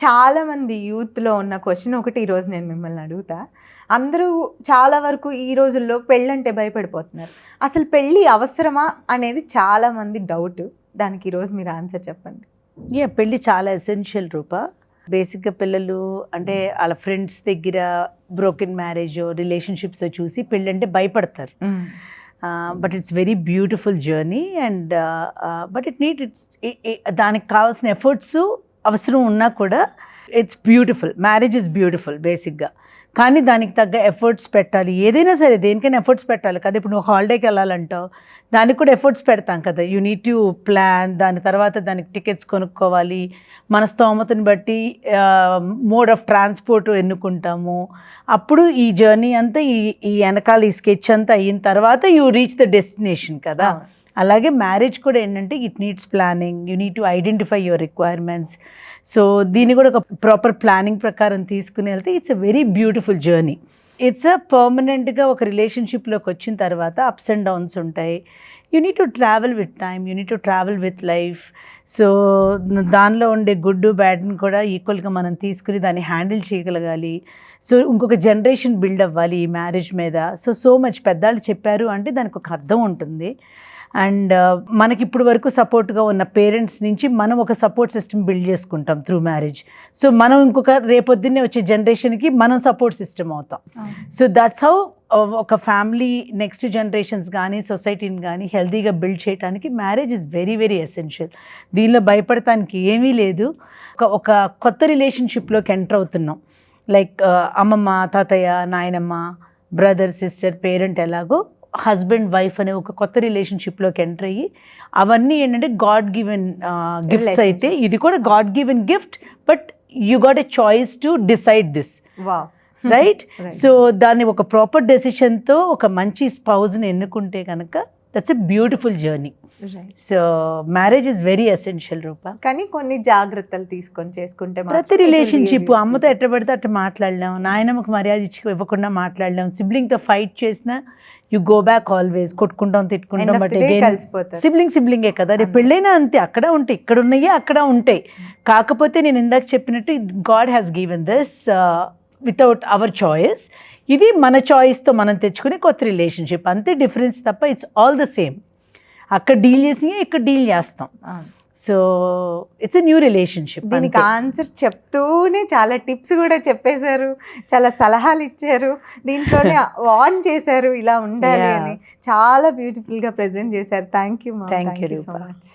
చాలామంది యూత్‌లో ఉన్న క్వెషన్ ఒకటి ఈరోజు నేను మిమ్మల్ని అడుగుతా. అందరూ చాలా వరకు ఈ రోజుల్లో పెళ్ళంటే భయపడిపోతున్నారు. అసలు పెళ్లి అవసరమా అనేది చాలామంది డౌట్. దానికి ఈరోజు మీరు ఆన్సర్ చెప్పండి. పెళ్ళి చాలా ఎసెన్షియల్ రూప. బేసిక్గా పిల్లలు అంటే వాళ్ళ ఫ్రెండ్స్ దగ్గర బ్రోకెన్ మ్యారేజ్ రిలేషన్షిప్స్ చూసి పెళ్ళంటే భయపడతారు. But it's very beautiful journey and but దానికి కావాల్సిన ఎఫర్ట్స్ అవసరం ఉన్నా కూడా it's beautiful. Marriage is beautiful బేసిక్గా. కానీ దానికి తగ్గ ఎఫర్ట్స్ పెట్టాలి. ఏదైనా సరే దేనికైనా ఎఫర్ట్స్ పెట్టాలి కదా. ఇప్పుడు నువ్వు హాలిడేకి వెళ్ళాలంటావు, దానికి కూడా ఎఫర్ట్స్ పెడతాం కదా. You need to plan. దాని తర్వాత దానికి టికెట్స్ కొనుక్కోవాలి. మన స్తోమతను బట్టి మోడ్ ఆఫ్ ట్రాన్స్పోర్ట్ ఎన్నుకుంటాము. అప్పుడు ఈ జర్నీ అంతా ఈ వెనకాల ఈ స్కెచ్ అంతా అయిన తర్వాత యూ రీచ్ ద డెస్టినేషన్ కదా. అలాగే మ్యారేజ్ కూడా ఏంటంటే it needs planning. You need to identify your requirements. So దీన్ని కూడా ఒక ప్రాపర్ ప్లానింగ్ ప్రకారం తీసుకుని వెళ్తే it's a very beautiful journey. It's a పర్మనెంట్గా ఒక రిలేషన్షిప్లోకి వచ్చిన తర్వాత అప్స్ అండ్ డౌన్స్ ఉంటాయి. You need to travel with time, you need to travel with life. So దానిలో ఉండే గుడ్ బ్యాడ్ని కూడా ఈక్వల్గా మనం తీసుకుని దాన్ని హ్యాండిల్ చేయగలగాలి. సో ఇంకొక జనరేషన్ బిల్డ్ అవ్వాలి ఈ మ్యారేజ్ మీద. సో మచ్ పెద్దవాళ్ళు చెప్పారు అంటే దానికి ఒక అర్థం ఉంటుంది. అండ్ మనకి ఇప్పుడు వరకు సపోర్ట్గా ఉన్న పేరెంట్స్ నుంచి మనం ఒక సపోర్ట్ సిస్టమ్ బిల్డ్ చేసుకుంటాం త్రూ మ్యారేజ్. సో మనం ఇంకొక రేపొద్దున్నే వచ్చే జనరేషన్కి మనం సపోర్ట్ సిస్టమ్ అవుతాం. సో దట్స్ హౌ ఒక ఫ్యామిలీ నెక్స్ట్ జనరేషన్స్ కానీ సొసైటీని కానీ హెల్తీగా బిల్డ్ చేయడానికి marriage is very very essential. దీనిలో భయపడటానికి ఏమీ లేదు. ఒక కొత్త రిలేషన్షిప్లోకి ఎంటర్ అవుతున్నాం. లైక్ అమ్మమ్మ, తాతయ్య, నాయనమ్మ, బ్రదర్, సిస్టర్, పేరెంట్ ఎలాగో హస్బెండ్ వైఫ్ అనే ఒక కొత్త రిలేషన్షిప్లోకి ఎంటర్ అయ్యి అవన్నీ ఏంటంటే గాడ్ గివెన్ గిఫ్ట్స్. అయితే ఇది కూడా God given gift, but you got a choice to decide this, right? So దాన్ని ఒక ప్రాపర్ డెసిషన్తో ఒక మంచి స్పౌజ్ని ఎన్నుకుంటే కనుక that's a beautiful journey. So marriage is very essential Rupa. కానీ కొన్ని జాగ్రత్తలు తీసుకొని చేసుకుంటే ప్రతి రిలేషన్షిప్ అమ్మతో ఎట్ట పడితే అట్ట మాట్లాడలేం, నాయనమ్మకు మర్యాద ఇవ్వకుండా మాట్లాడలేం, సిబ్లింగ్తో ఫైట్ చేసినా యు గో బ్యాక్ ఆల్వేస్. కొట్టుకుంటాం, తిట్టుకుంటాం, బట్ సిబ్లింగే కదా. రేపు పెళ్ళైనా అంతే, అక్కడ ఉంటాయి, ఇక్కడ ఉన్నాయి, అక్కడ ఉంటాయి. కాకపోతే నేను ఇందాక చెప్పినట్టు God has given this without our choice. ఇది మన చాయిస్తో మనం తెచ్చుకునే కొత్త రిలేషన్షిప్, అంతే డిఫరెన్స్ తప్ప ఇట్స్ ఆల్ ద సేమ్. అక్కడ డీల్ చేసినా ఇక్కడ డీల్ చేస్తాం. So it's a new relationship. దీనికి ఆన్సర్ చెప్తూనే చాలా టిప్స్ కూడా చెప్పేశారు, చాలా సలహాలు ఇచ్చారు, దీంట్లోనే వార్న్ చేశారు ఇలా ఉండాలి అని. చాలా బ్యూటిఫుల్గా ప్రెజెంట్ చేశారు. Thank you so much.